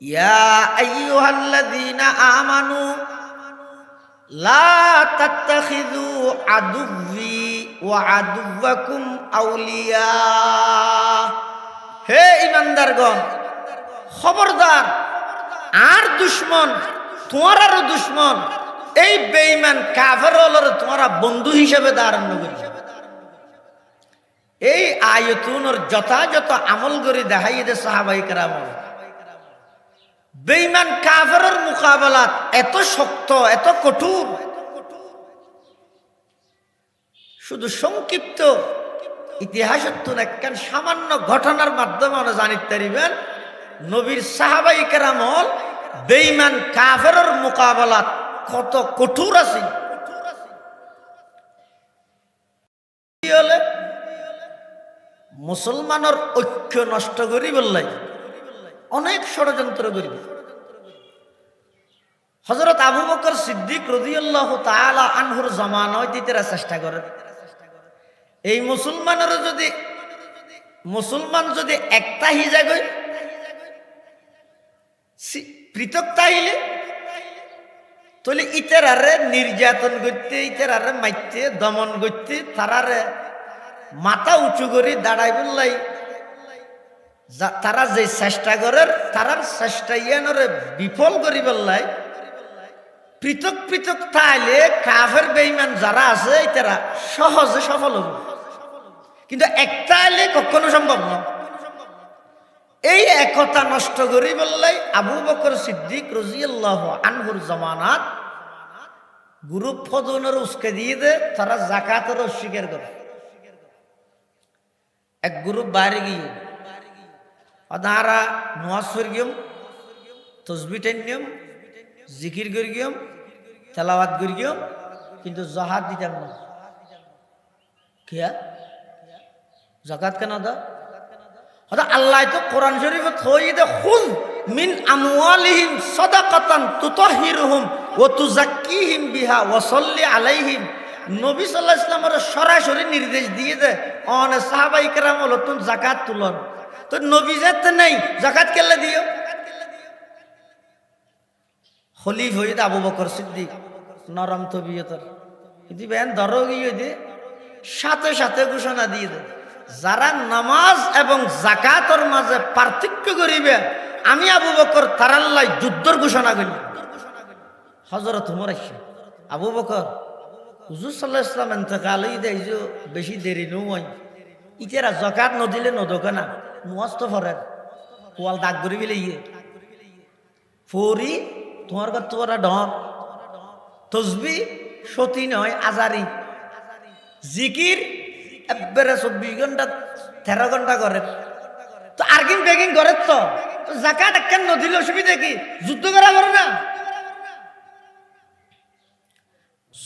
ইয়া আইয়ুহাল্লাযীনা আমানু লা তাত্তাখিযু আদুవ్বি ওয়া আদুওয়াকুম আউলিয়া। হে ঈমানদারগণ, খবরদার, আর দুশ্মন, তোমারও দুশ্মন এই বেঈমান কাফের হলর তোমরা বন্ধু হিসেবে ধারণ করি। এই আয়াতুনের যথাযথ আমল করে দেখাইয়ে দে সাহাবায়ে কেরাম। বেঈমান কাফেরের মোকাবেলাত এত শক্ত, এত কঠোর। শুধু সংক্ষিপ্ত ইতিহাসত্তুন একখান সামান্য ঘটনার মাধ্যমে আমরা জানিতে পারিবেন নবীর সাহাবায়ে কেরাম বেঈমান কাফেরের মোকাবেলাত কত কঠোর আছে। মুসলমানের ঐক্য নষ্ট করি বললাই অনেক ষড়যন্ত্র করিবে। হযরত আবু বকর সিদ্দিক রাদিয়াল্লাহু তাআলা আনহুর জামানায় দিতেরা চেষ্টা করেন এই মুসলমান যদি একটা হিজা গই পৃথক তাইলে তাহলে ইতারারে নির্যাতন করতে, ইতারারে মাইতে, দমন করতে, তারারে মাথা উঁচু করে দাঁড়াই বললাই তারা যে চেষ্টা করে তারার চেষ্টা ইয়ানরে বিফল করি বললাই পৃথক পৃথক তাইলে কাফের বেঈমান যারা আছে তারা সহজে সফল হবে, কিন্তু একটা আইলে কখনো সম্ভব না। এই একতা নষ্ট করি বললাই আবু বকর সিদ্দিক রাদিয়াল্লাহু আনহুর জামানাত গ্রুপ ফদনের উস্কে দিয়ে দে তারা যাকাতের অস্বীকার করে। এক গ্রুপ বাইরে গিয়ে অদারা নামাজ পড়িয়ম, তাসবিহ টাইনিয়ম, জিকির করিয়ম, তেলাওয়াত করিয়ম, কিন্তু যাকাত দিতাম না। কিয়া যাকাত কেন দা? হয়তো আল্লাহ তো কোরআন শরীফে থই দে খুয মিন আমওয়ালিহিম সাদাকাতান তুতাহহিরুহুম ওয়া তুযাক্কিহিম বিহা ওয়া সাল্লি আলাইহিম। নবী সাল্লাল্লাহু আলাইহি ওয়াসাল্লামের সরাসরি নির্দেশ দিয়ে দে অনে সাহাবায়ে কেরাম হলো তুন যাকাত তুলন, তো নবী যেতে নাই যাকাত কেলে দিও। খলিফা হইত আবু বকর সিদ্দিক নরম তবিয়তের কিন্তু বেন ধরো গিয়ে দে সাথে সাথে ঘোষণা দিয়ে দে যারা নামাজ এবং যাকাতের মাঝে পার্থক্য করিবে আমি আবু বকর তারাল্লাই যুদ্ধের ঘোষণা করি। হযরত ওমর আইসা আবু বকর হুজুর সাল্লাল্লাহু আলাইহি ওয়াসাল্লাম ইন্তেকাল হই দেই যে বেশি দেরি নয়, ইতেরা যাকাত নদিলে নদকে না নামাজ তো পড়েন কোয়াল দাগ করি বিলে ইয়ে ফরি তোমার কত তোরা ডর তসবিহ সতী নয় আজারি জিকির একবারে 24 ঘন্টা 13 ঘন্টা করে, তো আর্গিং বেগিং করে তো যাকাত একখান নদিলে অসুবিধা কি? যুদ্ধ করা পারে না।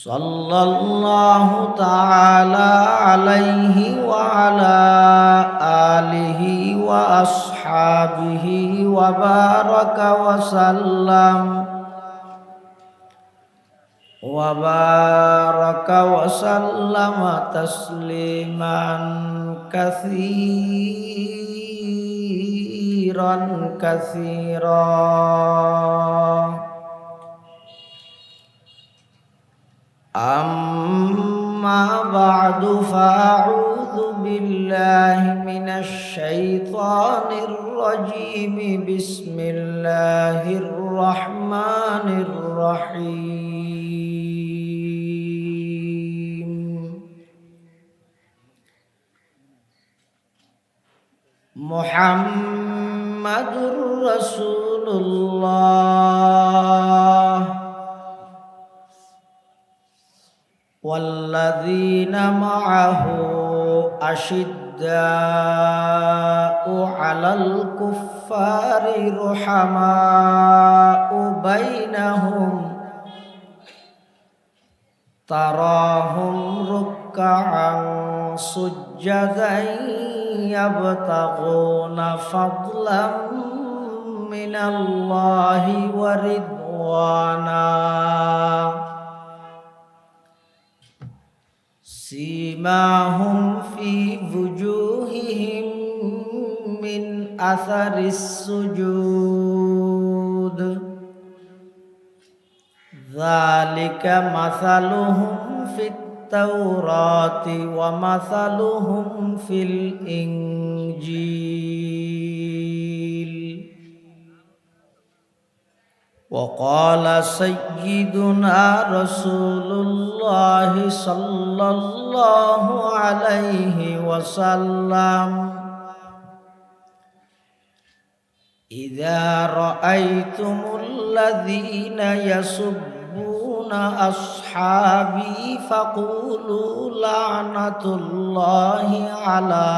সাল্লাল্লাহু তাআলা আলাইহি ওয়া আলা আলিহি ওয়া আসহাবিহি ওয়া বারাকা ওয়া সাল্লাম ওয়া বারাকা ওয়া সাল্লামা তাসলিমান কাসীরান কাসীরা। أما بعد فأعوذ بالله من الشيطان الرجيم بسم الله الرحمن الرحيم محمد رسول الله والذين معه أشداء على الكفار رحماء بينهم تراهم ركعا سجدا يبتغون فضلا من الله ورضوانا سيماهم في وجوههم من أثر السجود যালিকা মাসালুহুম ফিত তাওরাতি ওয়া মাসালুহুম ফিল ইনজিল। وقال سيدنا رسول الله صلى الله عليه وسلم إذا رأيتم الذين يسبون أصحابي فقولوا لعنة الله على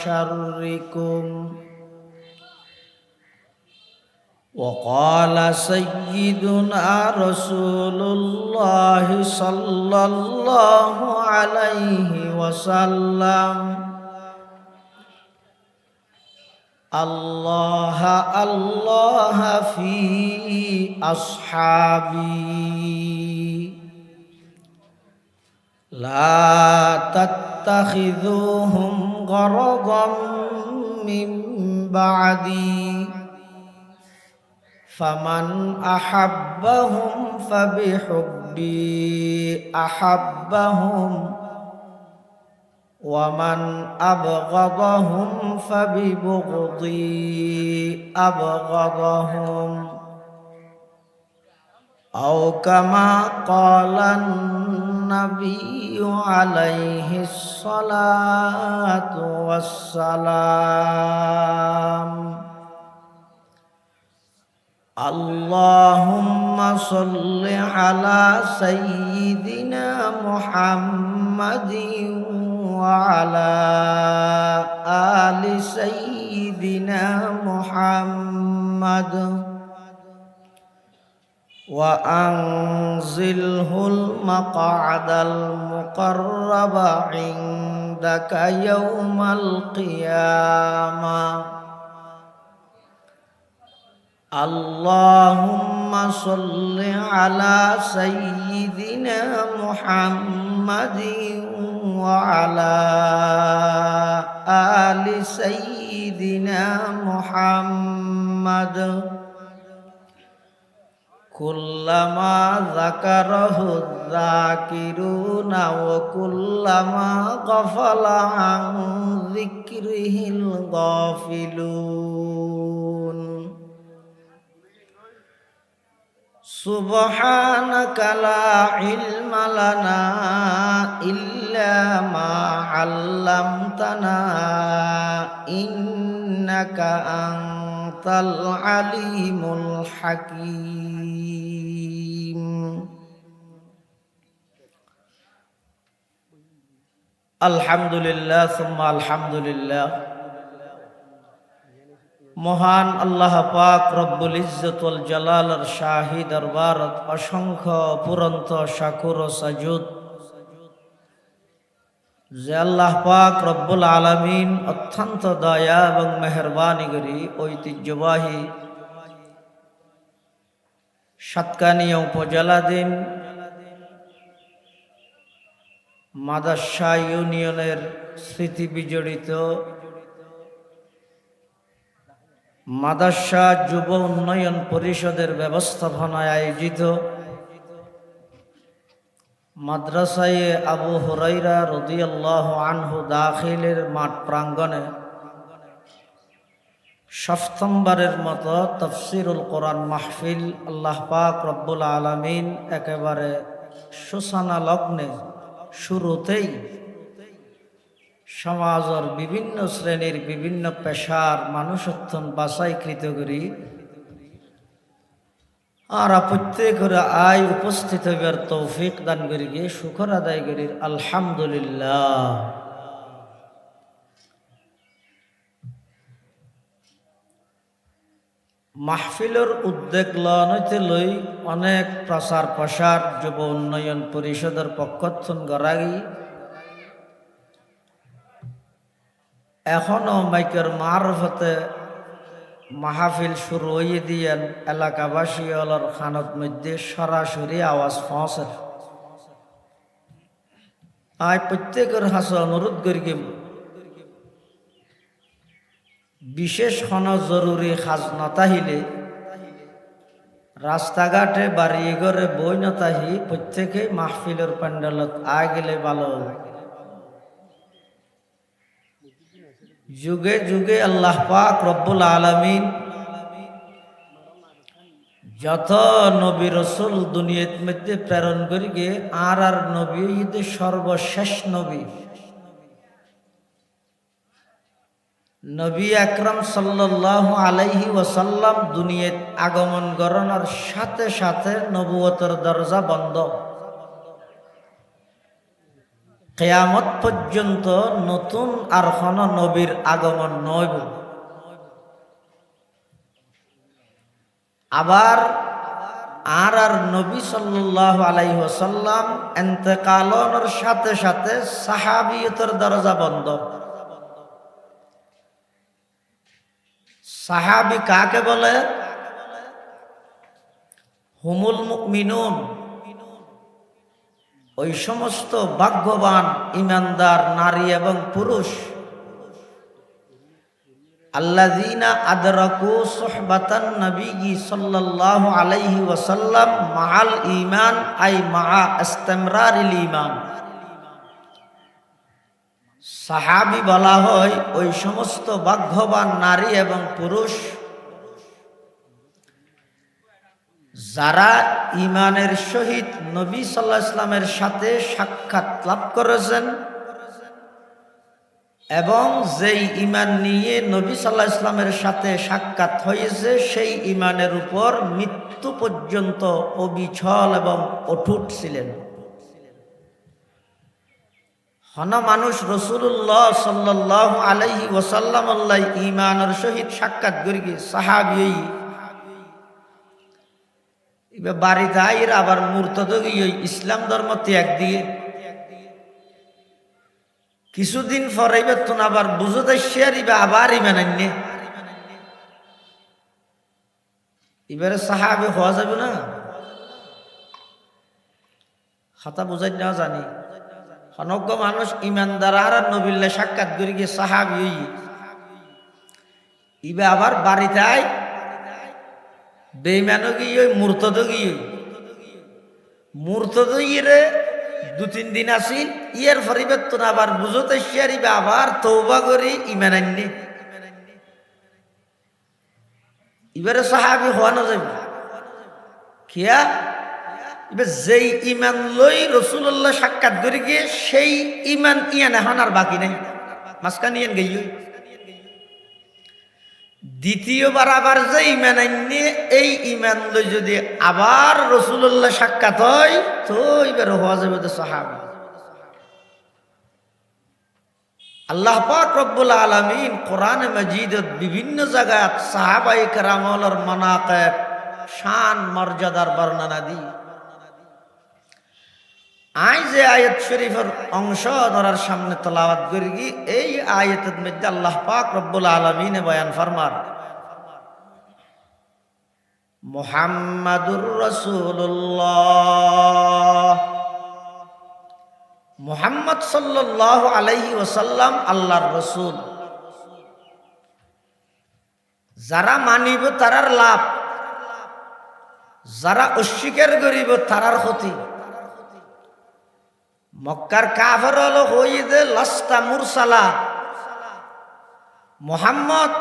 شركم. وقال سيدنا رسول الله صلى الله عليه وسلم الله الله في أصحابي لا تتخذوهم غرضا من بعدي فمن أحبهم فبحبي أحبهم ومن أبغضهم فببغضي أبغضهم أو كما قال النبي عليه الصلاة والسلام. اللهم صل على سيدنا محمد وعلى آل سيدنا محمد وأنزله المقعد المقرب عندك يوم القيامة. اللهم صل على سيدنا محمد وعلى آل سيدنا محمد كلما ذكره الذاكرون وكلما غفل عن ذكره الغافلون. سبحانك لا علم لنا إلا ما علمتنا إنك أنت العليم الحكيم. الحمد لله ثم الحمد لله. মহান আল্লাহ পাক রব্বুল ইজ্জত ওয়াল জালালের শাহী দরবারত অসংখ্য পুরন্ত শাকুর ও সাজুদ যে আল্লাহ পাক রব্বুল আলামিন অত্যন্ত দয়া এবং মেহেরবানি করি ঐতিহ্যবাহী সাতকানিয়া উপজেলাধীন মাদার্শা ইউনিয়নের স্মৃতি বিজড়িত মাদার্শা যুব উন্নয়ন পরিষদের ব্যবস্থাপনায় আয়োজিত মাদ্রাসায়ে আবু হুরাইরা রাদিয়াল্লাহু আনহু দাখিলের মাঠ প্রাঙ্গণে সপ্তমবারের মতো তাফসীরুল কোরআন মাহফিল আল্লাহ পাক রব্বুল আলামিন একেবারে সূচনা লগ্নে শুরুতেই সমাজের বিভিন্ন শ্রেণীর বিভিন্ন পেশার মানুষত্বন বাছাইকৃত করি আর প্রত্যেকের আয় উপস্থিত হইবার তৌফিক দান করি গিয়ে শুকর আদায় করি আলহামদুলিল্লাহ। মাহফিলের উদ্যোগ লইতে লই অনেক প্রচার প্রসার যুব উন্নয়ন পরিষদের পক্ষথন গড়াই এখনো মাইকের মারফতে মাহফিল শুরু হয়ে দিয়েন এলাকাবাসী অলর খানত মধ্যে সরাসরি আওয়াজ পৌঁছে। আয় প্রত্যেকের হাসে অনুরোধ করি বিশেষ কোনো জরুরি কাজ নতাহিলে রাস্তাঘাটে বাড়ি ঘরে বই নতাহি প্রত্যেকে মাহফিলের প্যান্ডেলত আয় গেলে ভালো। যুগে যুগে আল্লাহ পাক রব্বুল আলামিন যত নবী রসুল দুনিয়ার মধ্যে প্রেরণ করি গে আর নবী ঈদের সর্বশেষ নবী নবী আকরাম সাল্লাল্লাহু আলাইহি ওয়াসাল্লাম দুনিয়াত আগমন করার সাথে সাথে নবুয়তের দরজা বন্ধ। কিয়ামত পর্যন্ত নতুন আর কোন নবীর আগমন নইব। আবার আর নবী সাল্লাল্লাহু আলাইহি ওয়াসাল্লাম ইন্তেকালের সাথে সাথে সাহাবিয়তের দরজা বন্ধ। সাহাবী কাকে বলে? হুমুল মুমিনুন, ওই সমস্ত ভাগ্যবান ঈমানদার নারী এবং পুরুষ আল্লাযীনা আদরাকু সুহবাতান নবী সাল্লাল্লাহু আলাইহি ওয়াসাল্লাম মাআল ঈমান আই মাআ ইসতিমরারিল ঈমান। সাহাবী বলা হয় ওই সমস্ত ভাগ্যবান নারী এবং পুরুষ যারা ঈমানের সহিত নবী সাল্লাল্লাহু আলাইহি ওয়াসাল্লামের সাথে সাক্ষাৎ লাভ করেছেন এবং যেই ঈমান নিয়ে নবী সাল্লাল্লাহু আলাইহি ওয়াসাল্লামের সাথে সাক্ষাৎ হয়েছে সেই ঈমানের উপর মৃত্যু পর্যন্ত অবিচল এবং অটুট ছিলেন। হন মানুষ রাসূলুল্লাহ সাল্লাল্লাহু আলাইহি ওয়াসাল্লাম আল্লাহ ঈমানের সহিত সাক্ষাৎ করি সাহাবী এবার বাড়িতে আইর আবার মুরতাদ গিয়ে ইসলাম ধর্ম ত্যাগ দিয়ে কিছুদিন পরে বেতন আবার বুঝতে শেয়ার আবার ঈমান আননে এবারে সাহাবী হওয়া যাবে না। কথা বুঝাই না জানি অনজ্ঞ মানুষ ঈমানদার আর নবীল্লা সাক্ষাৎ করে গিয়ে সাহাবী ইবে আবার বাড়িতে আয় বেঈমান গিয়ে মুরতাদ গিয়ে মুরতাদ ইরে দু তিন দিন আসিল ইয়ের পরিবর্তন আবার বুঝতে শেয়ার আবার তওবা করি ঈমান আননি এবারে সাহাবী হওয়া না যাবে কিয়া এবার যেই ঈমান লই রাসূলুল্লাহ সাক্ষাৎ করে গিয়ে সেই ঈমান ইয়ান এখন আর বাকি নাই মাসকান ইয়ান গইই দ্বিতীয়বার আবার যে ঈমান আননি এই ঈমান লই যদি আবার রাসূলুল্লাহ সাক্ষাৎ হয় তো এবার হওয়া যাবে তো সাহাবী। আল্লাহ পাক রব্বুল আলামিন কোরআনে মাজিদের বিভিন্ন জায়গায় সাহাবায়ে কেরামের মানাকিব শান মর্যাদার বর্ণনা দি আই যে আয়াত শরীফের অংশ ধরার সামনে তেলাওয়াত করি এই আয়াতের মধ্যে আল্লাহ পাক রব্বুল আলামিন বয়ান ফরমান মুহাম্মাদুর রাসূলুল্লাহ মুহাম্মদ সাল্লাল্লাহু আলাইহি ওয়াসাল্লাম আল্লাহর রাসূল। যারা মানিব তারার লাভ, যারা অস্বীকার করিব তারার ক্ষতি। মক্কার কাফের হলো হইদে লাস্তা মুরসালা, মুহাম্মদ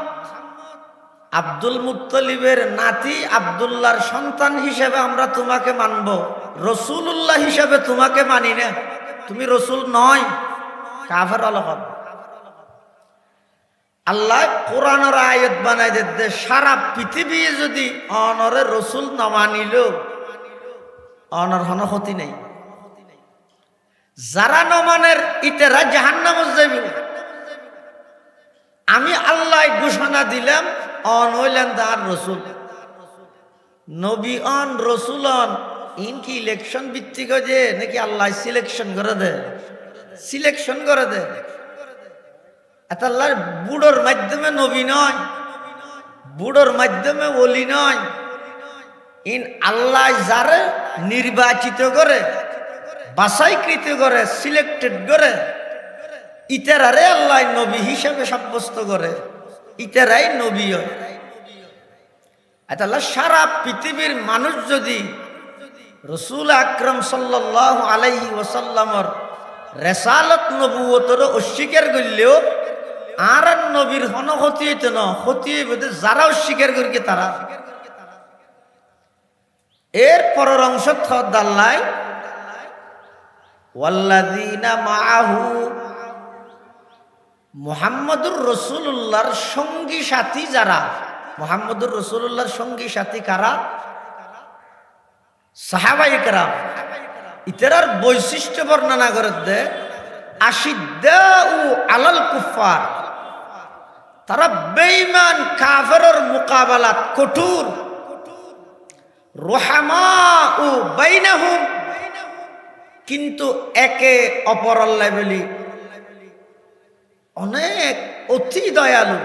আব্দুল মুত্তালিবের নাতি আব্দুল্লাহর সন্তান হিসেবে আমরা তোমাকে মানব, রাসূলুল্লাহ হিসেবে তোমাকে মানি না, তুমি রসুল নয়। কাফের হলো আল্লাহ কোরআনের আয়াত বানাই দে সারা পৃথিবী যদি অনরে রসুল না মানিল অনর হন ক্ষতি নেই। যারা নমানের ইতেরা জাহান্নামে যাবে। আমি আল্লাহ ঘোষণা দিলাম অন হইলেন তার রসুল নবী অন রসুল অন ইন কি ইলেকশন ভিত্তিক যে নাকি আল্লাহ সিলেকশন করে দে সিলেকশন করে দে এত আল্লাহর বুড়োর মাধ্যমে নবী নয়, বুড়োর মাধ্যমে ওলি নয়। ইন আল্লাহ যারে নির্বাচিত করে বাছাইকৃত করে সিলেক্টেড করে ইতারারে আল্লাহ নবী হিসেবে সাব্যস্ত করে, ইতারাই নবী হয়। আল্লাহ সারা পৃথিবীর মানুষ যদি রসুল আকরাম সাল্লাল্লাহু আলাইহি ওয়াসাল্লামর রেসালত নবুয়তর অস্বীকার করলেও আর নবীর হন ক্ষতি হইতে না, ক্ষতি হইবে যারা অস্বীকার করি তারা। এর পরের অংশ দাল্লায় ওয়াল্লাযীনা মাআহু, মুহাম্মদুর রাসূলুল্লাহর সঙ্গী সাথী যারা, মুহাম্মদুর রাসূলুল্লাহর সঙ্গী সাথী কারা? সাহাবায়ে কেরাম। ইতার বৈশিষ্ট্য বর্ণনা করে দে আশিদ্দাউ আলাল কুফার, তারা বেঈমান কাফেরের মোকাবেলাত কঠোর। রুহামাউ বাইনাহুম, কিন্তু একে অপরাল্লাহ বলি অনেক অতি দয়ালু।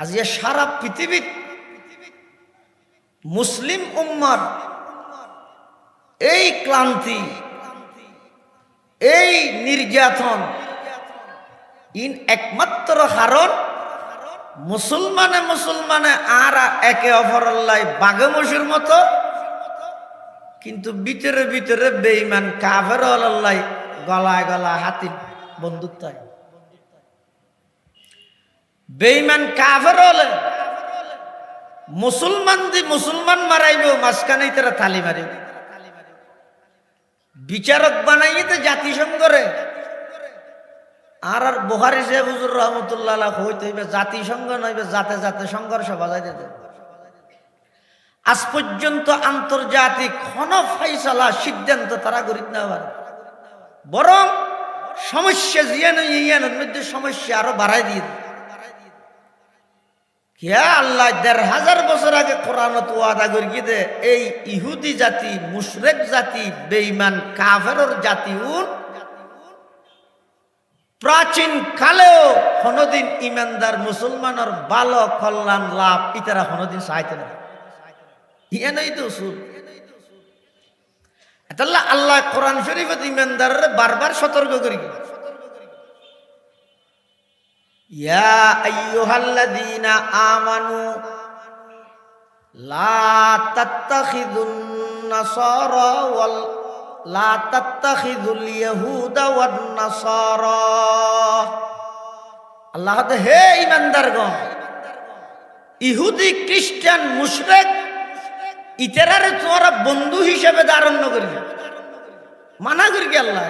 আজ সারা পৃথিবী মুসলিম উম্মার এই ক্লান্তি, এই নির্যাতন ইন একমাত্র কারণ মুসলমানে আর একে অপরাল্লাহ বাঘে মশুর মতো, কিন্তু ভিতরে ভিতরে বেঈমান কাফের আল্লাহ গলায় গলায় হাতির বন্দুক তাই। বেঈমান কাফের হলে মুসলমান মারাইব, মাঝখানে তারা থালি মারিব। বিচারক বানাইয়ে তো জাতিসংঘরে আর বুখারী সাহেব হুজুর রহমতুল্লাহ আলাইহি হইতে হইবে জাতিসংঘ নইবে জাতে জাতে সংঘর্ষ বাজাই দিতে। আজ পর্যন্ত আন্তর্জাতিক কোন ফয়সালা সিদ্ধান্ত তারা করিত না পারে, বরং সমস্যা জিয়ানের মধ্যে সমস্যা আরো বাড়াই দিয়ে দেয়। কে আল্লাহ ১৫০০ বছর আগে কোরআনত ওয়াদা করিয়ে দে এই ইহুদি জাতি, মুশরিক জাতি, বেঈমান কাফেরের জাতি প্রাচীন কালেও কোনদিন ইমানদার মুসলমানের ভালো কল্যাণ লাভ ইতারা কোনদিন চাইতে না। ইয়ে নই তো উসুল। আল্লাহ কোরআন শরীফত ইমানদারের বারবার সতর্ক করি, ইয়া আইয়ুহাল্লাযীনা আমানু লা তাত্তাখিযুন নাসারা ওয়াল লা তাত্তাখিযুল ইয়াহুদা ওয়ান নাসারা। আল্লাহ হে ঈমানদারগণ, ইহুদি খ্রিস্টান মুশরিক ইতারারে তোমরা বন্ধু হিসেবে ধারণ করি, মানা করি আল্লাহ।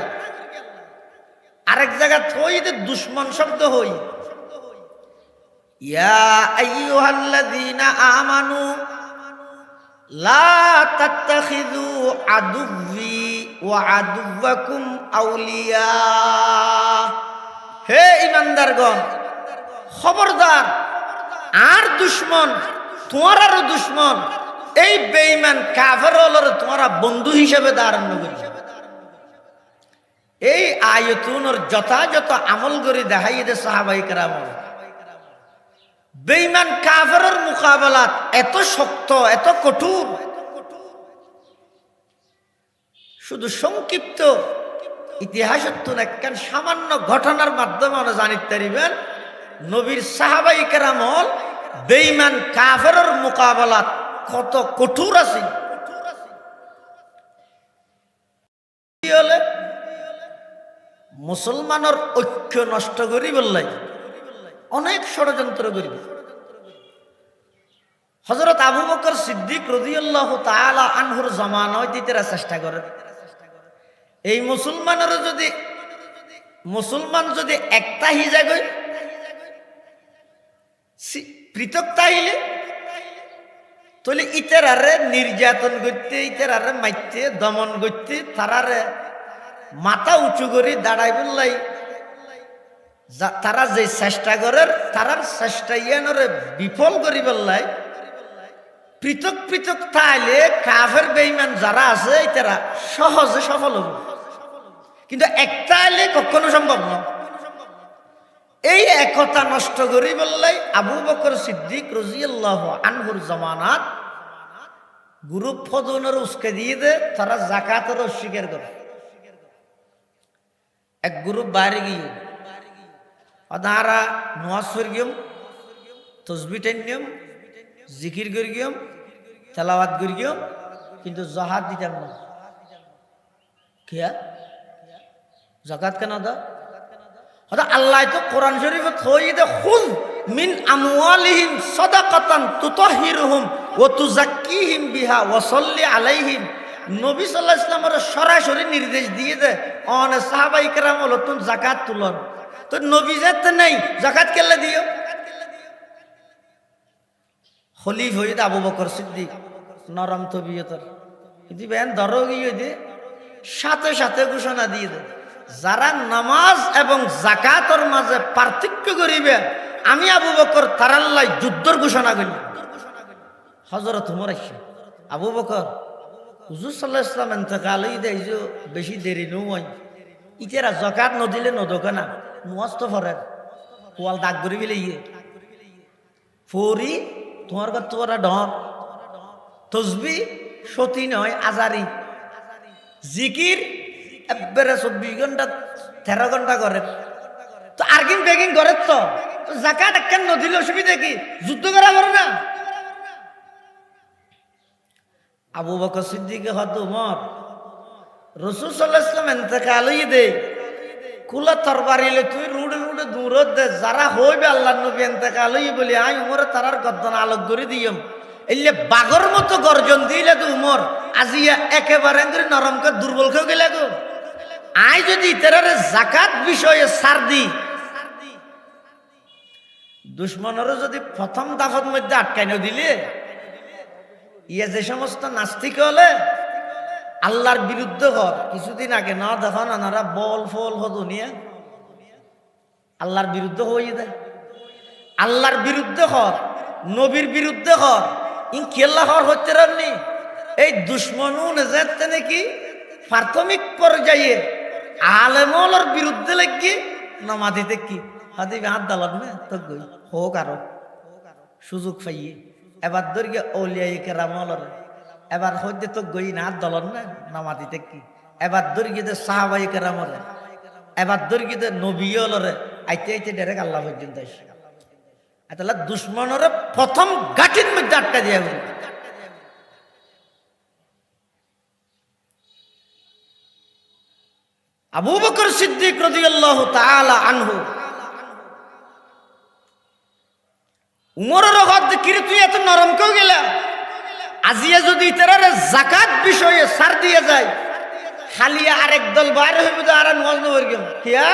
আরেক জায়গা থই দুশ্মন শব্দ হই, ইয়া আইয়ুহাল্লাযীনা আমানু লা তাত্তাখিযু আদুওয়ি ওয়া আদুওয়াকুম আউলিয়া। হে ঈমানদারগণ, খবরদার আর দুশ্মন তোমারও দুশ্মন এই বেঈমান কাফেরদের তোমরা বন্ধু হিসেবে ধারণ করি। এই আয়াতুনের যথাযথ আমল করে দেখাই দে সাহাবায়ে কেরাম। বেঈমান কাফেরের মোকাবেলাত এত শক্ত, এত কঠোর। শুধু সংক্ষিপ্ত ইতিহাসত্ব একখান সামান্য ঘটনার মাধ্যমে আমরা জানিতে পারিবেন নবীর সাহাবায়ে কেরাম বেঈমান কাফেরের মোকাবেলাত কত কঠোর আছে। মুসলমানের ঐক্য নষ্ট করি বললাই অনেক ষড়যন্ত্র করিব। হযরত আবু বকর সিদ্দিক রাদিয়াল্লাহু তাআলা আনহুর জামানায় দিতেরা চেষ্টা করে এই মুসলমান যদি একটা হিজা গই পৃথক তাইলে তাহলে ইতারারে নির্যাতন করতে, ইতারারে মারতে, দমন করতে, তারারে মাথা উঁচু করে দাঁড়াই বললাই তারা যে চেষ্টা করে তারার চেষ্টা ইয়ানরে বিফল করি বললাই পৃথক পৃথক তাইলে কাফের বেঈমান যারা আছে তারা সহজে সফল হবে, কিন্তু একটা আইলে কখনো সম্ভব না। এই একতা নষ্ট করি বললাই আবু বকর সিদ্দিক রাদিয়াল্লাহু আনহুর জামানাত গ্রুপ ফদনের উস্কে দিয়ে দে তারা যাকাতের অস্বীকার করে। এক গ্রুপ বাইরে গিয়ে তারা নামাজ পড়িম, তাসবিহ টাইম, জিকির করি গিয়ম, তেলাওয়াত করি গিয়ম, কিন্তু জাকাত দিতাম না। কিয়া জাকাত কেন দা? আল্লাহ তো কোরআন শরীফে থই দে, খুয মিন আমওয়ালিহিম সাদাকাতান তুতাহহিরুহুম ওয়া তুযাক্কিহিম বিহা ওয়া সাল্লি আলাইহিম। নবী সাল্লাল্লাহু আলাইহি ওয়াসাল্লামের সরাসরি নির্দেশ দিয়ে দে অনে সাহাবাই কেরাম হলো তুমি যাকাত তুলন। তো নবী যেতে নাই যাকাত কেলে দিও? খলিফ হইতে আবু বকর সিদ্দিক নরম তবিয়তের, কিন্তু বেন ধরো গিয়ে দে সাথে সাথে ঘোষণা দিয়ে দে, যারা নামাজ এবং যাকাতের মাঝে পার্থক্য করিবে আমি আবু বকর তারাল্লাই যুদ্ধের ঘোষণা করি। হযরত ওমর আইসা আবু বকর হুজুর সাল্লাল্লাহু আলাইহি ওয়াসাল্লাম ইন্তেকাল হইতে বেশি দেরি নয়, ইতেরা যাকাত নদিলে নদকে না মুয়াস্ত ফরে কোয়াল দাগ করি বিলে ইয়ে ফরি তোমার কথা তোরা ডর তসবি সতী নয় আজারি জিকির একবারে 24 ঘন্টা 13 ঘন্টা করে। তো আর্গিং বেগিং করে তো যাকাত কেন নদিলে অসুবিধা কি? যুদ্ধ করা করে না? আবু বকর সিদ্দিকে হত উমর রাসূল সাল্লাল্লাহু আলাইহি ওয়াসাল্লাম ইন্তেকাল হই দে কুলা তরবারিলে তুই রুড়ে রুড়ে দূরত দে, যারা হইবে আল্লাহর নবী ইন্তেকাল হই বলি আই উমরে তারার গর্দন আলোক করে দিয়ম। এলে বাগর মতো গর্জন দিলে তো উমর আজিয়া একেবারে নরমকে দুর্বল খেয়ে গেলে গো। আই যদি তেরারে যাকাত বিষয়ে ছাড় দি, দুশ্মনেরও যদি প্রথম দাফত মধ্যে আটকাইন দিলে ইয়ে যে সমস্ত নাস্তিক হলে আল্লাহর বিরুদ্ধে হর কিছুদিন আগে না দেখো না বল ফল হদুনিয়া আল্লাহর বিরুদ্ধে হয়ে দেয়, আল্লাহর বিরুদ্ধে হর নবীর বিরুদ্ধে হর ইন খেলা হর হচ্ছে রামনি। এই দুশ্মনু নেজাতে নাকি প্রাথমিক পর্যায়ে আলেমলের বিরুদ্ধে লাগি নামাদিতে কি হাদিবে হাত দালাত না তো গই হোক আরো সুযোগ পাইয়ে এবার দর্গে ওলিয়াই কেরামলর এবার হইতে তো গই না দলন না নামাদিতে কি এবার দর্গিতে সাহাবাই কেরামরে এবার দর্গিতে নবীলরে আইতে আইতে ডাইরেক্ট আল্লাহ পর্যন্ত আসে। তাহলে দুশ্মনের প্রথম গাঠির মধ্যে আটকা দিয়ে গেল। আবু বকর সিদ্দিক রাদিয়াল্লাহু তাআলা আনহু উমরের হাত কিরে তুই এত নরম কেউ গেলা? আজিয়া যদি ইতারে যাকাত বিষয়ে ছাড় দিয়ে যায় খালি আরেক দল বাইরে হইব তো আর নামাজ নবর গেম কিয়া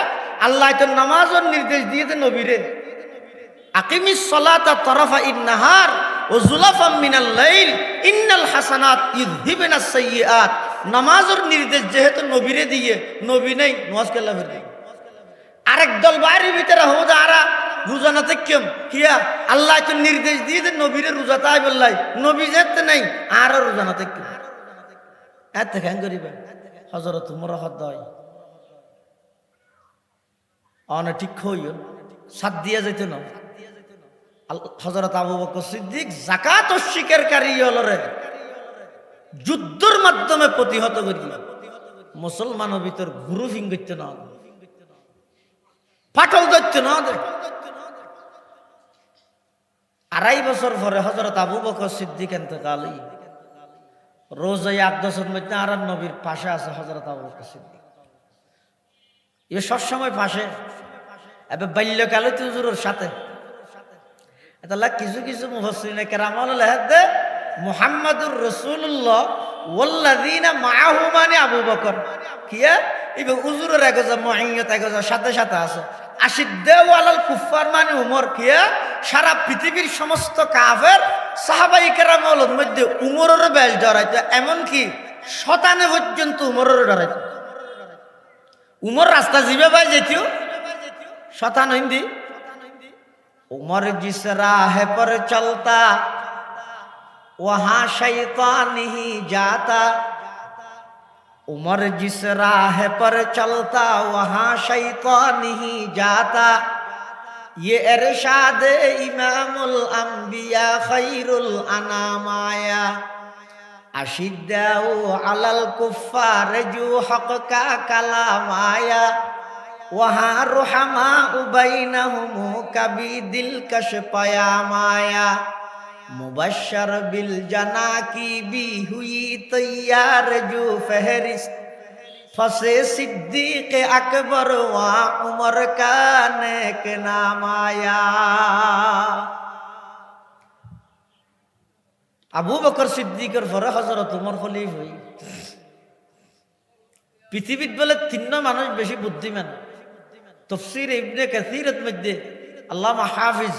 আল্লাহ তো নামাজের নির্দেশ দিয়েছে নবীরে আকিমিস সালাতা তারাফা ইন-নাহার ওয়া যুলাফাম মিনাল লাইল ইন্নাল হাসানাত ইযহিবনাস সাইয়্যাত। নামাজের নির্দেশ যেহেতু নবীরে দিয়ে নবী নেই নামাজ কেলা ফেরবে আরেক দল বাইরে ভিতরে হো যারা রোজা না থাকেম কিয়া আল্লাহ তো নির্দেশ দিয়ে যে নবীরে রোজা তাই বললাই নবী যেতে নাই আর রোজা না থাকেম এত কেন করিবে? হযরত ওমর হদ্দয় অনে ঠিক হইও সাত দিয়া যেত না। হযরত আবু বকর সিদ্দিক যাকাত অস্বীকারী হলরে যুদ্ধের মাধ্যমে প্রতিহত করি মুসলমানের ভিতর গুরু ফিঙ্গিত না ফাটল দৈত্য না। 2.5 বছর পরে হযরত আবু বকর সিদ্দিক ইন্তেকাল রোজায় আকদাসের মধ্যে আর নবীর পাশে আছে হযরত আবু বকর সিদ্দিক এ সবসময় পাশে এবার বাল্যকালে হুজুরের সাথে এটা কিছু কিছু মুফাসসিরিনে কেরাম লেখে মুহাম্মাদুর রাসূলুল্লাহ ওয়াল্লাযিনা মাআহু মানে আবু বকর কিয়া এই হুজুরের একজা মুআইয়াত একজা সাথে সাথে আছে আশিদ্দাউ আলাল কুফার মানে উমর কিয়া সারা পৃথিবীর সমস্ত কাফের সাহাবায়ে কেরামের মধ্যে উমরের বেশ ডরাইতো এমনকি শতানে পর্যন্ত উমরের ডরাইতো। উমর রাস্তা জিবে ভাই যেতিও শতান হিন্দি उमर जिस राह पर चलता वहां शैतान नहीं जाता। उमर जिस राह पर चलता वहां शैतान नहीं जाता। ये इरशाद इमामुल अंबिया खैरुल अनाम आया। अशिद्दाउ अलल कुफ्फार जो हक का कलाम आया। वहाँ रुहमा उबैनहुम कभी दिलकश पयाम आया। मुबश्शर बिल जना की भी हुई तैयार जो फहरिस्त फसे सिद्दीक अकबर वा उमर का नेक नाम आया। আবু বকর সিদ্দিকের পরে হযরত উমর খলিফা হই। পৃথিবীত বলে তিন মানুষ বেশি বুদ্ধিমান। তাফসীর ইবনে কাসীরের মধ্যে আল্লামা হাফিজ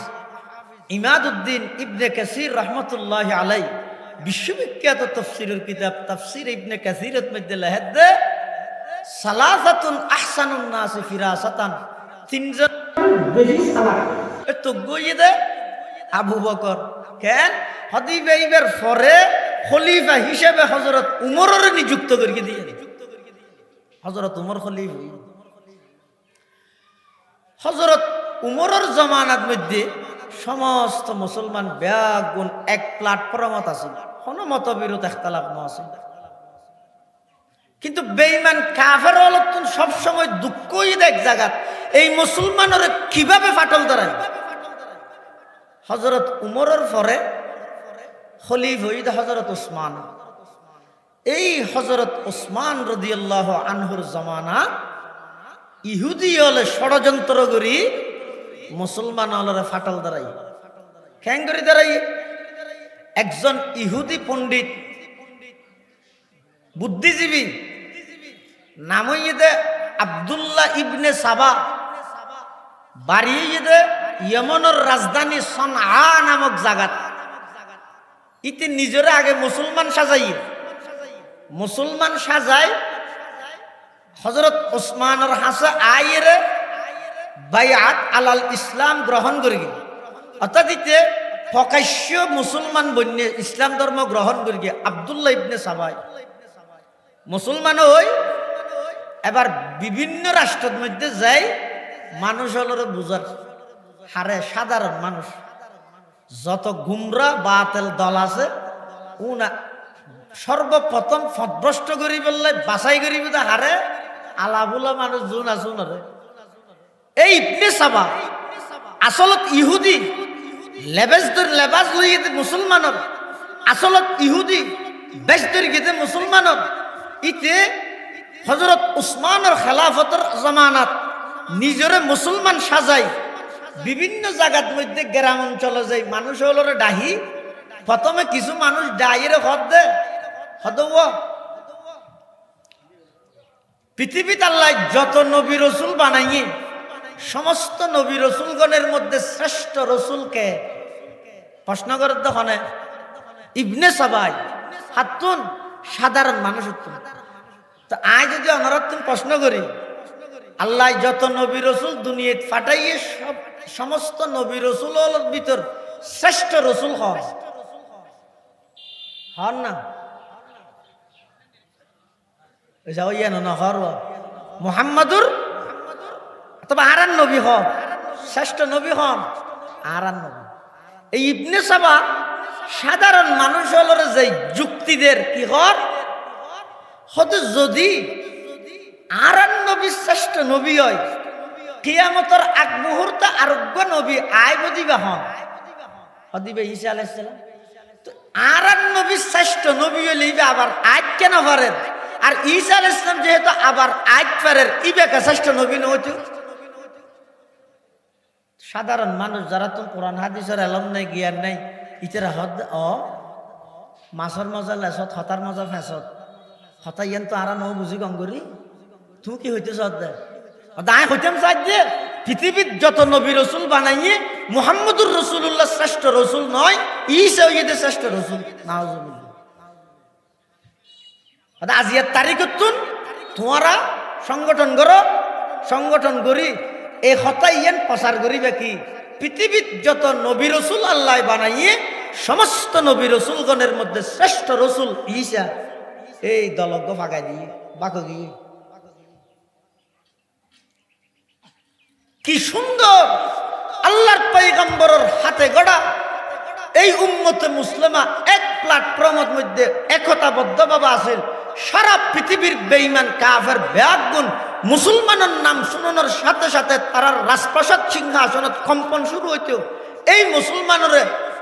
ইমাদউদ্দিন ইবনে কাসীর রাহমাতুল্লাহি আলাইহি বিশ্ববিখ্যাত তাফসীরের কিতাব তাফসীর ইবনে কাসীরের মধ্যে লেখে সালাসাতুন আহসানুন নাস ফিরাসাতান, তিনজন বেশি সালাহ তো গইয়ে আবু বকর কেন হদিবের পরে খলিফা হিসেবে হযরত উমরের নিযুক্ত করে দিয়ে হযরত উমর খলিফা। হযরত উমরের জামানার মধ্যে সমস্ত মুসলমান ব্যাগুণ এক প্ল্যাটফর্মত আছে, কোনো মতবিরোধ ইখতিলাফ আছে, কিন্তু বেঈমান কাফের হলতুন সব সময় দুঃখই দেখ জায়গা এই মুসলমানের কিভাবে ফাটল ধরায়। হযরত উমরের পরে খলিফা হইদ হযরত উসমান। এই হযরত উসমান রাদিয়াল্লাহু আনহুর জামানা ইহুদি হলে ষড়যন্ত্র করি মুসলমান হলরে ফাটল দাঁড়াই। কেন করে দাঁড়াই? একজন ইহুদি পণ্ডিত বুদ্ধিজীবী নাম হইদে আব্দুল্লাহ ইবনে সাবা, বাড়ি হইদে ইয়েমনের রাজধানী সনআ নামক জায়গা। ইতি নিজরে আগে মুসলমান সাজাই হযরত উসমানের হাসে আইরে বাইআত আলাল ইসলাম গ্রহণ করি, অর্থাৎ ইতে প্রকাশ্য মুসলমান বন্যে ইসলাম ধর্ম গ্রহণ করি আব্দুল্লাহ ইবনে সাবাই মুসলমান হই। এবার বিভিন্ন রাষ্ট্রের মধ্যে যাই মানুষ হলরে বুঝার হারে সাধারণ মানুষ যত গুমরা বাতিল দল আছে উনা সর্বপ্রথম ফদভ্রষ্ট করি বললে বাছাই করি বুঝা হারে আলাবুলা মানুষ জুন আসুন। এই ইবনে সাবা আসলত ইহুদি লেবাস লইয়ে মুসলমানের, আসলত ইহুদি বেশ ধরে গেছে মুসলমানের। ইতে হযরত উসমানের খেলাফতের জামানাত নিজরে মুসলমান সাজাই বিভিন্ন জায়গার মধ্যে গ্রাম অঞ্চলে যাই মানুষ হলরে ডাহি। প্রথমে কিছু মানুষ ডাইরে হদ দে হদব। পৃথিবীতে আল্লাহ যত নবী রসুল বানাইয়ে সমস্ত নবী রসুলগণের মধ্যে শ্রেষ্ঠ রসুলকে প্রশ্ন করে তখন ইবনে সাবাই হাতুন সাধারণ মানুষ উত্তম। তো আজ যদি অনারত্ন প্রশ্ন করি আল্লাহ যত নবী রসুল দুনিয়াত ফাটাইয়ে সমস্ত নবী রসুলের ভিতর শ্রেষ্ঠ রসুল হন না মুহাম্মাদুর অথবা আরান নবী হন, শ্রেষ্ঠ নবী হন আরান নবী। এই ইবনে সাবা সাধারণ মানুষ হলর যে যুক্তিদের কি হর হতে যদি আরান নবী শ্রেষ্ঠ নবী হয় কিয়ামতের আগ মুহূর্তে আরোগ্য নবী আয় বদিবা হন হদিবে ঈসা আলাইহিস সালাম। তো আরান নবী শ্রেষ্ঠ নবী হইলে আবার আজ কেন পারেন? আর ঈসা আলাইহিস সালাম যেহেতু আবার আজ পারেন ইবেকা শ্রেষ্ঠ নবী নইতো। সাধারণ মানুষ যারা তো কোরআন হাদিসের এলম নাই জ্ঞান নাই ইতারা হদ মাছর মজা লেছত হতার মজা ফেঁসত হতাই তো আরা ন বুঝি গঙ্গরি তুমি কি হইতেছ দায় হইতাম চাই যে পৃথিবীর যত নবী রসুল বানাইয়ে মুহাম্মদুর রসুল্লাহ শ্রেষ্ঠ রসুল নয় ঈসা হইতে শ্রেষ্ঠ রসুল নাউজুবিল্লাহ। আজিয়ার তারিখতুন তোমরা সংগঠন করি এই হতাইয়েন প্রচার করিবে কি পৃথিবীর যত নবী রসুল আল্লাহ বানাইয়ে সমস্ত নবী রসুলগণের মধ্যে শ্রেষ্ঠ রসুল ঈসা। এই দলজ্ঞ ফাঁকাই দিয়ে বাক গিয়ে কি সুন্দর আল্লাহর পয়গম্বরের হাতে গড়া এই উম্মতে মুসলিমা এক প্ল্যাটফর্মের মধ্যে একতাবদ্ধ ভাবে আছে। সারা পৃথিবীর বেঈমান কাফের ব্যাগুন মুসলমানের নাম শুনানোর সাথে সাথে তার রাজপ্রাসাদ সিংহাসনত কম্পন শুরু হইতো। এই মুসলমানের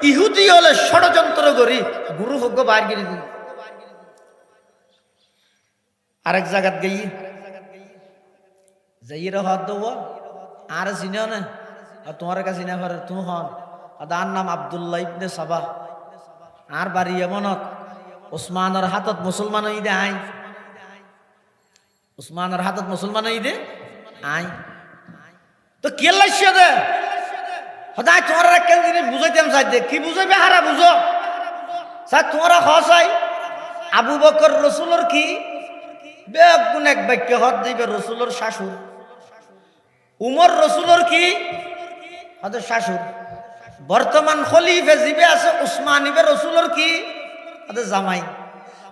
ইহুদি হলে ষড়যন্ত্র করি গুরু ভোগ্য বাইর গিয়ে দিই। আরেক জায়গাত গেই যাইয়ের হাত দেবো আর চিনেও না, আর তোমার কাছে চিনে পারে তুমি হন। তার নাম আব্দুল্লাহ ইবনে সাবা। আর বাড়ি এমনত ওসমানের হাতত মুসলমান ঈদে আই, ওসমানের হাতত মুসলমান ঈদে আই। তো কে লাইছে দে সদায় তোমার কেন জিনিস বুঝাইতাম চাই দে, কি বুঝাইবে হারা বুঝো চাই তোমরা হসাই আবু বকর রসুলোর কি বেগুন এক বাক্য হদ দিবে রসুলোর শাশুর, উমর রসুলোর কি হদের শাশুর, বর্তমান খলিফে জিবে আছে উসমান ইবে রসুলোর কি হদের জামাই,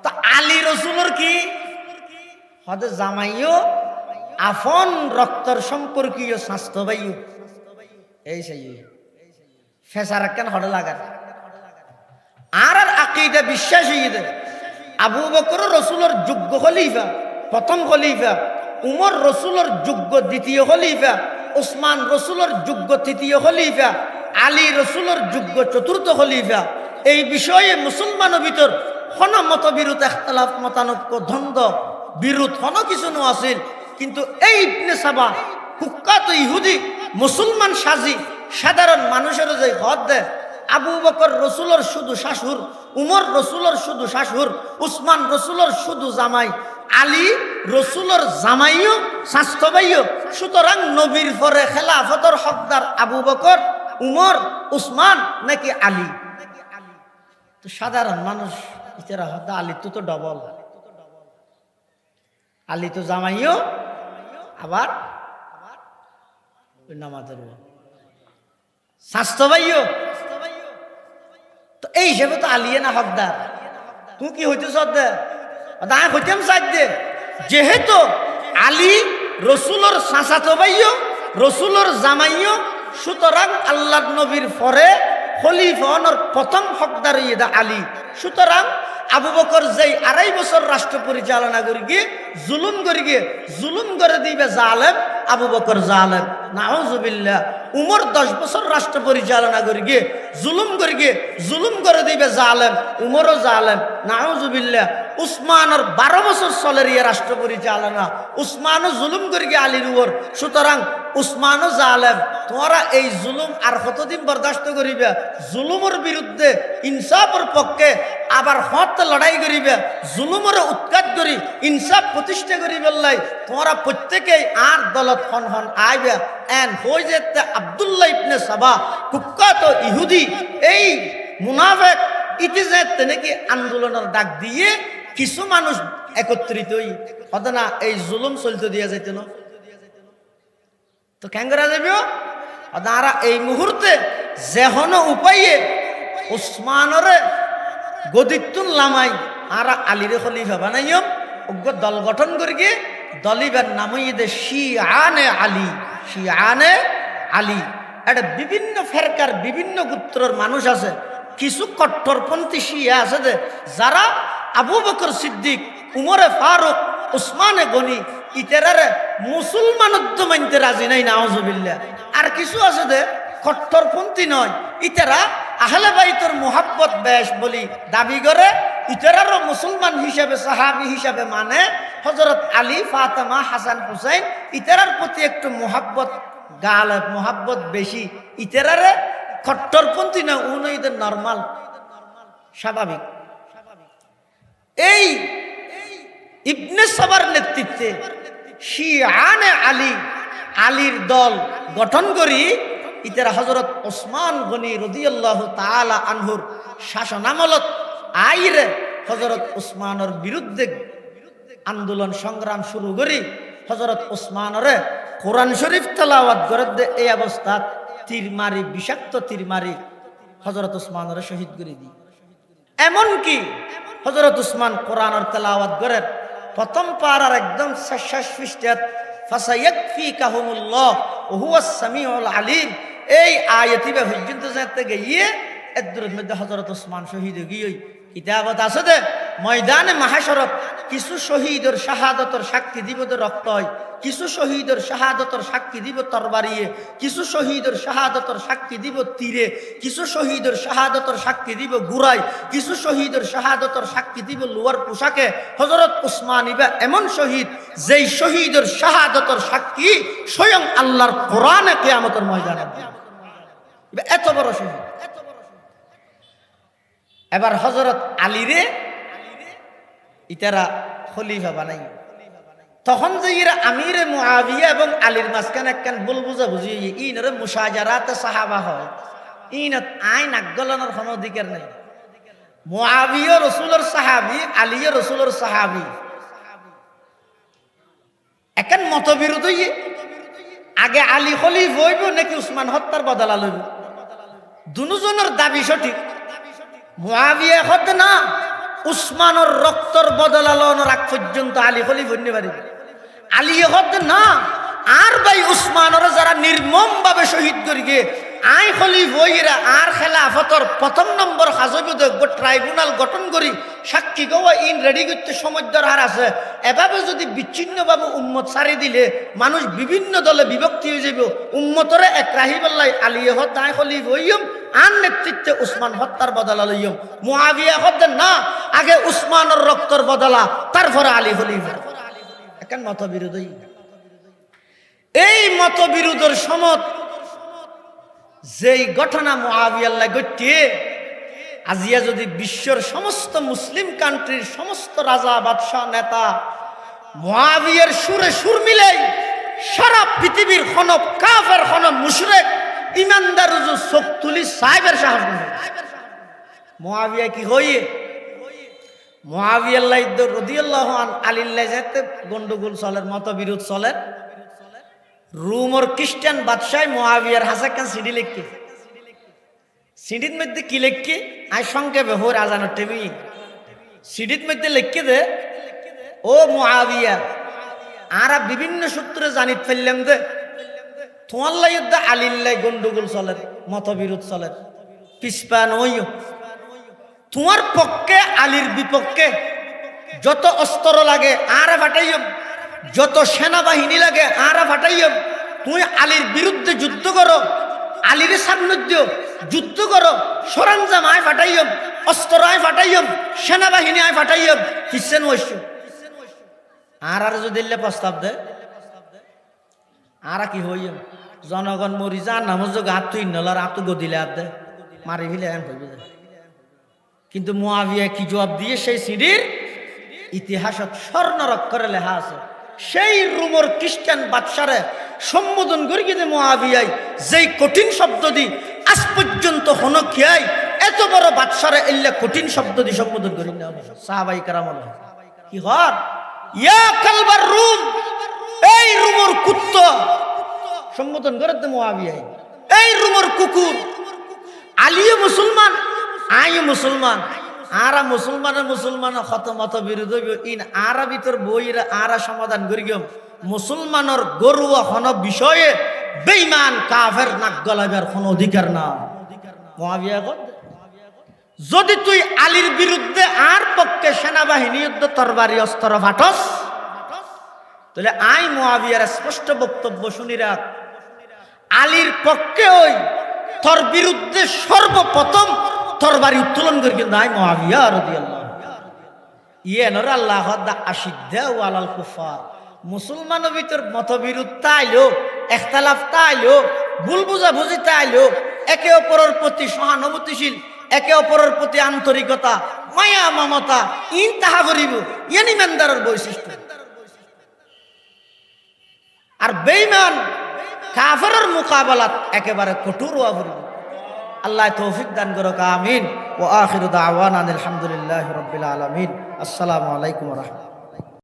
তো আলী রসুলোর কি হদের জামাইও আফন রক্তর সম্পর্কীয় স্বাস্থ্য ভাইও। এই সেই ফেসার কেন হড়ে লাগার আর আকীদা বিশ্বাস হইয়ে আবু বকর রসুলোর যোগ্য খলিফা প্রথম খলিফা, উমর রসুলোর যোগ্য দ্বিতীয় খলিফা, উসমান রসুলোর যোগ্য তৃতীয় খলিফা, আলী রসুলোর যোগ্য চতুর্থ খলিফা। এই বিষয়ে মুসলমানের ভিতর হন মতবিরোধ ইখতিলাফ মতানৈক্য দ্বন্দ্ব বিরোধ হন কিছু ন আছিল, কিন্তু এই ইবনে সাবা কুখ্যাত ইহুদি মুসলমান সাজি সাধারণ মানুষের যে হদ দেয় আবু বকর রসুলোর শুধু শাশুর, উমর রসুলোর শুধু শাশুর, উসমান রসুলোর শুধু জামাই, আলী রসুলোর জামাইও স্বাস্থ্য ভাইও। সুতরাং নবীর পরে খেলাফতর হকদার আবু বকর, উমর, উসমান নাকি আলী? তো সাধারণ মানুষ ইতারা হদা আলী তো ডবল, আলী তো জামাইও আবার নামাজের স্বাস্থ্য ভাইও। তো এই হিসেবে তো আলিয়ে না হকদার, তুই কি হইতে সদ্দে দায় হইতেম চাই দে, যেহেতু আলী রসুলোর চাচাতো ভাইও রসুলোর জামাইও, সুতরাং আল্লাহ নবীর পরে খলিফার প্রথম হকদার ইয়েদা আলী। সুতরাং আবু বকর যেই 2.5 বছর রাষ্ট্র পরিচালনা করি গিয়ে জুলুম করি গিয়ে জুলুম করে দিবে জালেম, আবু বকর জালেম নাউজুবিল্লাহ। উমর 10 বছর রাষ্ট্র পরিচালনা করি গিয়ে জুলুম করি গিয়ে জুলুম করে দিবে জালেম, উমরও জালেম নাউজুবিল্লাহ। উসমানের 12 বছর চলে রিয়ে রাষ্ট্র পরিচালনা, উসমানও জুলুম করি গিয়ে আলীর উপর, সুতরাং উসমানও জালেম। তোমরা এই জুলুম আর কতদিন বরদাস্ত করিবে? জুলুমের বিরুদ্ধে ইনসাফের পক্ষে আবার হত লড়াই করিবে, জুলুমের উৎখাত করি ইনসাফ প্রতিষ্ঠা করিবে লাই তোমরা প্রত্যেকেই আর দলত হন হন আইবে। এন হয়ে যেতে আব্দুল্লাহ ইবনে সাবা কুখ্যাত ইহুদি এই মুনাফিক ইতি যেতে নাকি আন্দোলনের ডাক দিয়ে কিছু মানুষ একত্রিত হই হতে না এই জুলুম চলতে দিয়া যাইত না, তো কেন করা যাবে? তারা এই মুহূর্তে যেহন উপায়ে উসমানরে গদিতুন লামাই আর আলীরে খলিফা বানাইম অজ্ঞ দল গঠন করি গিয়ে দলিবের নামই দে শিয়ানে আলী, শিয়ানে আলী। এটা বিভিন্ন ফেরকার বিভিন্ন গোত্রের মানুষ আছে, কিছু কট্টরপন্থী শিয়া আছে যে যারা আবু বকর সিদ্দিক, উমরে ফারুক, উসমানে গনি ইতেরারে মুসলমানত্ব মানতে রাজি নাই নাউজুবিল্লাহ। আর কিছু আছে যে কট্টরপন্থী নয়, ইতেরা আহলে বাইতের মুহাব্বত বেশ বলি দাবি করে, ইতেরারও মুসলমান হিসাবে সাহাবী হিসাবে মানে হযরত আলী, ফাতেমা, হাসান, হুসাইন ইতেরার প্রতি একটু মুহাব্বত গালেব মুহাব্বত বেশি। ইতেরারে কট্টরপন্থী না, উনইদের নরমাল স্বাভাবিক। এই ইবনে সাবার নেতৃত্বে শিয়ানে আলী, আলীর দল গঠন করি ইতারা হযরত ওসমান গনি রাদিয়াল্লাহু তাআলা আনহুর শাসনামলত আইরে হযরত ওসমানের বিরুদ্ধে আন্দোলন সংগ্রাম শুরু করি। হযরত ওসমানরে কোরআন শরীফ তেলাওয়াত করে এই অবস্থা তীরমারি, বিষাক্ত তীরমারি হযরত ওসমানরে শহীদ করে দিই। এমনকি হযরত ওসমান কোরআনের তেলাওয়াত করে প্রথম পারার একদম শেষ পৃষ্ঠাত ফাসায়াকফিকাহুমুল্লাহ ওয়া হুয়াস সামিউল আলিম এই আয়াতিবে পর্যন্ত যেতে গিয়ে এর মধ্যে হযরত ওসমান শহীদ হয়ে গিয়ে কিতাবত আছে ময়দানে মাহাশরত কিছু শহীদের শাহাদতর সাক্ষী দিব রক্ত হয়, কিছু শহীদের শাহাদতর সাক্ষী দিব তরবারিয়ে, কিছু শহীদের শাহাদতর সাক্ষী দিব তীরে, কিছু শহীদের শাহাদতর সাক্ষী দিব গুড়ায়, কিছু শহীদের শাহাদতর সাক্ষী দিব লোয়ার পোশাকে। হযরত উসমান ইবা এমন শহীদ যেই শহীদের শাহাদতর সাক্ষী স্বয়ং আল্লাহর কোরআনে কিয়ামতের ময়দানে দিবে। এত বড় শহীদ। এবার হযরত আলীরে ইতারা খলিফা বানাই। তখন যে এরা আমিরে মুআবিয়া এবং আলীর মাঝখানে একখান ভুল বুঝাবুঝি, ইনরে মুশাজারাতে সাহাবা হয়, ইনত আইন আগ্গলানোর কোনো অধিকার নেই। মুআবিয়া রাসূলের সাহাবী, আলীও রাসূলের সাহাবী। একখান মতবিরোধ হইয়ে আগে আলী খলিফা হইব নাকি উসমান হত্যার বদলা লইব। দুজনের দাবি সঠিক। মুআবিয়া হত না, উসমানের রক্তর বদলা লওয়ানোর আগ পর্যন্ত আলী খলিফা হইতে পারিবে। আলী হত না, আর ভাই উসমানের যারা নির্মম ভাবে শহীদ করি গে আই খলিফা হইরা আর খেলাফতর প্রথম নম্বর হাজবিদ ট্রাইব্যুনাল গঠন করি সাক্ষী গোয়া ইন রেডি করতে সমুদ্র হার আছে। এভাবে যদি বিচ্ছিন্নভাবে উম্মত সারি দিলে মানুষ বিভিন্ন দলে বিভক্তি হয়ে যাব। উম্মতরে এক রাহিবাল্লাই আলী হত আই খলিফা হইম, আর নেতৃত্বে উসমান হত্যার বদলা লইম। মুআবিয়া হত না, আগে উসমানের রক্তর বদলা, তারপরে আলী খলিফা। এখন মতবিরোধ। এই মতবিরোধের সমত যেই ঘটনা মুআবিয়াল্লাহ ঘটে, আজিয়া যদি বিশ্বের সমস্ত মুসলিম কান্ট্রির সমস্ত রাজা বাদশাহ নেতা মুআবিয়ার সুরে সুর মিলাই সারা পৃথিবীর খনব কাফের খনব মুশরিক ইমানদার চোখ তুলি সাহেবের সাহস নেই। মুআবিয়া কি হইয়ে মুআবিয়া রাদিয়াল্লাহু আনহু আলিল্লাহ যেতে গন্ডগোল চলের মতবিরোধ চলের। রোমর খ্রিস্টান বাদশাহ মুআবিয়ার হাসাকান সিডি লিখকে, সিডির মধ্যে কি লিখকে আই সংক্ষেপে হোর আজানের টেমি সিডির মধ্যে লিখকে দে, ও মুআবিয়া আরা বিভিন্ন সূত্রে জানিত ফেললাম দে তোমার লাইদ্দা আলিল্লাহ গন্ডগোল চলের মতবিরোধ চলের পিসপা নইও। তোমার পক্ষে আলীর বিপক্ষে যত অস্ত্র লাগে আরা ফাটাইম, যত সেনাবাহিনী লাগে আরা ফাটাইম। তুমি আলীর বিরুদ্ধে যুদ্ধ করো, আলীর সান্নিধ্য যুদ্ধ করো, সরঞ্জাম আয় ফাটাইম, অস্ত্র আয় ফাটাইম, সেনাবাহিনী আয় ফাটাইম। কিসেন ওইস আর যদি প্রস্তাব দে আরা কি হইম, জনগণ মরি যা নামজ হাত তুই নলার হাত গদিলে হাত দে মারি ফেলে হইবে। কিন্তু মুআবিয়া কি জবাব দিয়ে সেই সিঁড়ির ইতিহাসত স্বর্ণরক্ষরে লেখা আছে। সেই রোমর খ্রিস্টান বাদশারে সম্বোধন করি কিন্তু মুআবিয়াই যেই কঠিন শব্দ দি আজ পর্যন্ত হনকিয়াই এত বড় বাদশারে এল্লা কঠিন শব্দ দি সম্বোধন করি না সাহাবাই কেরাম কি হর ইয়া কালবার রুম, এই রোমর কুত্তা সম্বোধন করে তো মুআবিয়াই, এই রোমর কুকুর। আলীও মুসলমান, আই মুসলমান, আরা মুসলমানের মুসলমানের কত মত বিরোধ ইন আরা ভিতর বইরা আরা সমাধান করি গেম। মুসলমানের গরুয়া কোন বিষয়ে বেঈমান কাফের নাক গলাবার কোন অধিকার না। মুআবিয়া যদি তুই আলীর বিরুদ্ধে আর পক্ষে সেনাবাহিনী যুদ্ধ তরবারি অস্ত্র ফাটস, তাহলে আই মুআবিয়ার স্পষ্ট বক্তব্য শুনি রাখ, আলীর পক্ষে ওই তোর বিরুদ্ধে সর্বপ্রথম তরবারি উত্তোলন করি কিন্তু আই মুআবিয়া রাদিয়াল্লাহু ইয়েনর আল্লাহ দা আশিদ্দা ওয়ালাল কুফার। মুসলমানের ভিতর মতবিরোধ তাইলো, ইখতিলাফ তাইলো, ভুল বুঝাবুঝি তাইলো, একে অপরের প্রতি সহানুভূতিশীল, একে অপরের প্রতি আন্তরিকতা মায়া মমতা ইন তাহা করিব, ইয়ে ইমানদারের বৈশিষ্ট্য। আর বেঈমান কাফেরের মোকাবেলাত একেবারে কঠোর হওয়া করিব। আল্লাহ তৌফিক দান করুক, আমিন। ওয়া আখিরু দাওয়ানা আলহামদুলিল্লাহি রাব্বিল আলামিন। আসসালামু আলাইকুম ওয়া রাহমাতুল্লাহ।